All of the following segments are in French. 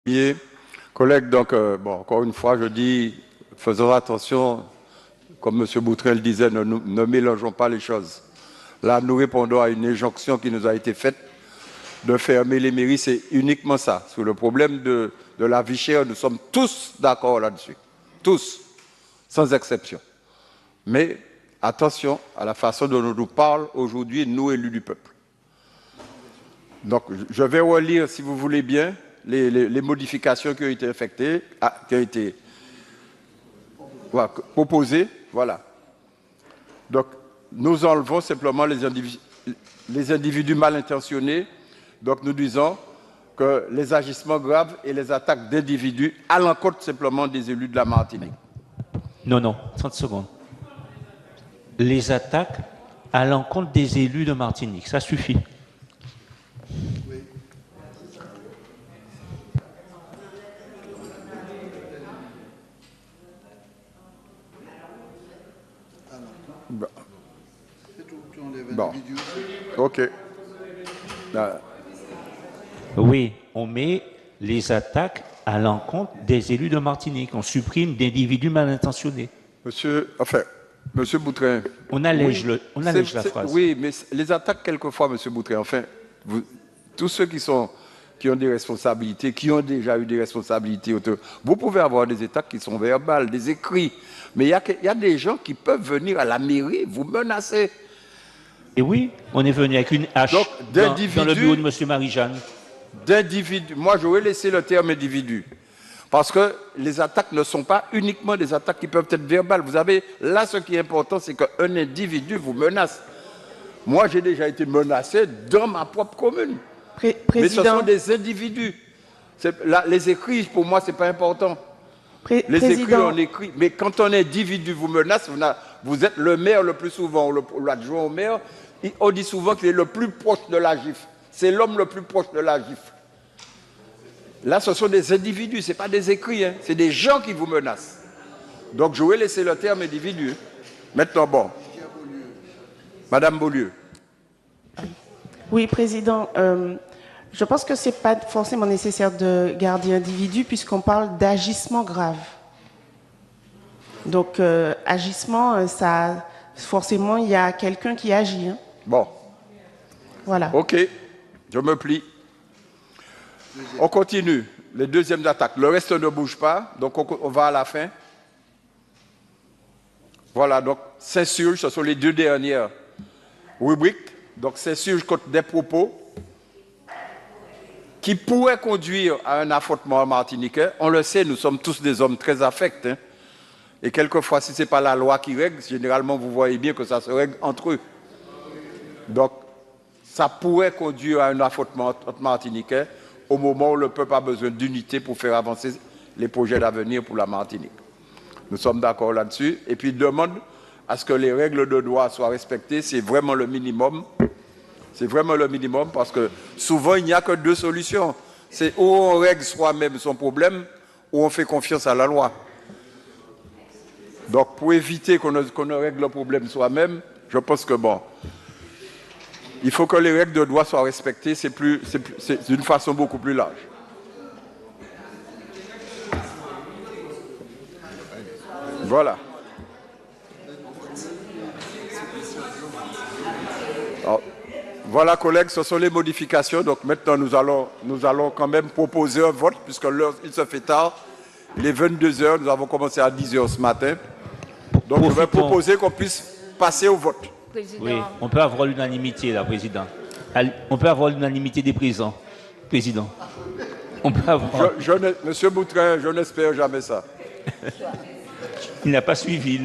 Bien, collègues, donc, encore une fois, je dis, faisons attention, comme M. Boutrin le disait, ne mélangeons pas les choses. Là, nous répondons à une injonction qui nous a été faite de fermer les mairies, c'est uniquement ça. Sur le problème de la vie chère, nous sommes tous d'accord là-dessus. Tous, sans exception. Mais attention à la façon dont nous parlons aujourd'hui, nous élus du peuple. Donc, je vais relire, si vous voulez bien, les modifications qui ont été effectuées, qui ont été proposées. Voilà. Donc, nous enlevons simplement les individus mal intentionnés. Donc, nous disons que les agissements graves et les attaques d'individus à l'encontre simplement des élus de la Martinique. Non, 30 secondes. Les attaques à l'encontre des élus de Martinique, ça suffit. Oui. Bon. OK. Oui, on met les attaques à l'encontre des élus de Martinique. On supprime d'individus mal intentionnés. Monsieur Boutrin. On allège, la phrase. Oui, mais les attaques, quelquefois, Monsieur Boutrin, enfin, tous ceux qui ont des responsabilités, qui ont déjà eu des responsabilités, vous pouvez avoir des attaques qui sont verbales, des écrits, mais il y a des gens qui peuvent venir à la mairie vous menacer. Et oui, on est venu avec une hache dans le bureau de M. Marie-Jeanne. D'individus. Moi, j'aurais laissé le terme individu. Parce que les attaques ne sont pas uniquement des attaques qui peuvent être verbales. Vous savez, là, ce qui est important, c'est qu'un individu vous menace. Moi, j'ai déjà été menacé dans ma propre commune. Mais ce sont des individus. Les écrits, pour moi, ce n'est pas important. Les écrits, on écrit. Mais quand un individu vous menace, vous êtes le maire le plus souvent, l'adjoint au maire. On dit souvent qu'il est le plus proche de la gifle. C'est l'homme le plus proche de la gifle. Là, ce sont des individus, ce n'est pas des écrits, hein. C'est des gens qui vous menacent. Donc, je vais laisser le terme individu. Maintenant, bon. Madame Beaulieu. Oui, Président. Je pense que ce n'est pas forcément nécessaire de garder individu puisqu'on parle d'agissement grave. Donc, agissement, ça, forcément, il y a quelqu'un qui agit. Hein. Bon. Voilà. OK. Je me plie. On continue. Les deuxièmes attaques. Le reste ne bouge pas. Donc, on va à la fin. Voilà. Donc, s'insurge. Ce sont les deux dernières rubriques. Donc, s'insurge contre des propos qui pourraient conduire à un affrontement martiniquais. On le sait, nous sommes tous des hommes très affectés. Hein. Et quelquefois, si ce n'est pas la loi qui règle, généralement, vous voyez bien que ça se règle entre eux. Donc, ça pourrait conduire à un affrontement entre Martiniquais au moment où le peuple a besoin d'unité pour faire avancer les projets d'avenir pour la Martinique. Nous sommes d'accord là-dessus. Et puis, il demande à ce que les règles de droit soient respectées. C'est vraiment le minimum. C'est vraiment le minimum parce que souvent, il n'y a que deux solutions. C'est où on règle soi-même son problème ou on fait confiance à la loi. Donc, pour éviter qu'on ne règle le problème soi-même, je pense que bon, il faut que les règles de droit soient respectées, c'est d'une façon beaucoup plus large. Voilà. Alors, voilà, collègues, ce sont les modifications. Donc maintenant, nous allons quand même proposer un vote, puisque l'heure, il se fait tard. Il est 22h, nous avons commencé à 10h ce matin. Donc je vais proposer qu'on puisse passer au vote. Président. Oui, on peut avoir l'unanimité, là, Président. On peut avoir l'unanimité des présents, Président. On peut avoir... Monsieur Boutrin, je n'espère jamais ça. Il n'a pas suivi.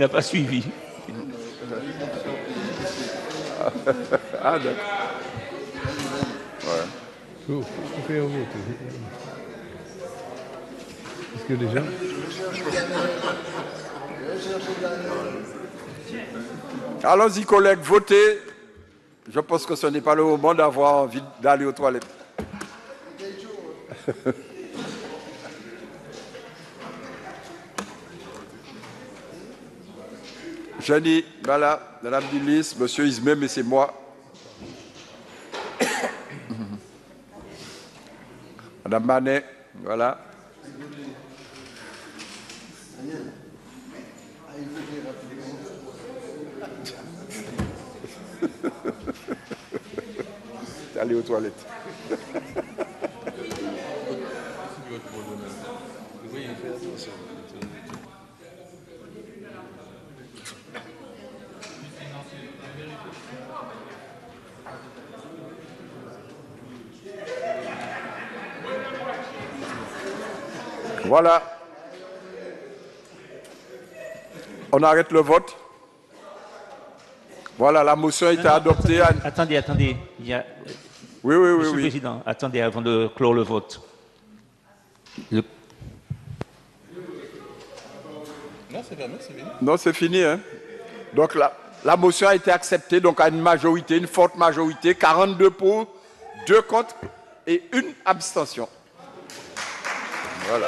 Ah, d'accord. Ouais. On fait un vote. Est-ce que les gens... Allons-y, collègues, votez. Je pense que ce n'est pas le moment d'avoir envie d'aller aux toilettes. Jenny, voilà, Madame Dilis, Monsieur Ismem et c'est moi. Madame Manet, voilà. Allez aux toilettes. Voilà. On arrête le vote. Voilà, la motion a été adoptée. Attendez. Il y a... Oui. Monsieur le Président, attendez avant de clore le vote. Non, c'est fermé, c'est fini. Non, c'est fini. Hein? Donc la motion a été acceptée donc à une majorité, une forte majorité, 42 pour, 2 contre et 1 abstention. Voilà.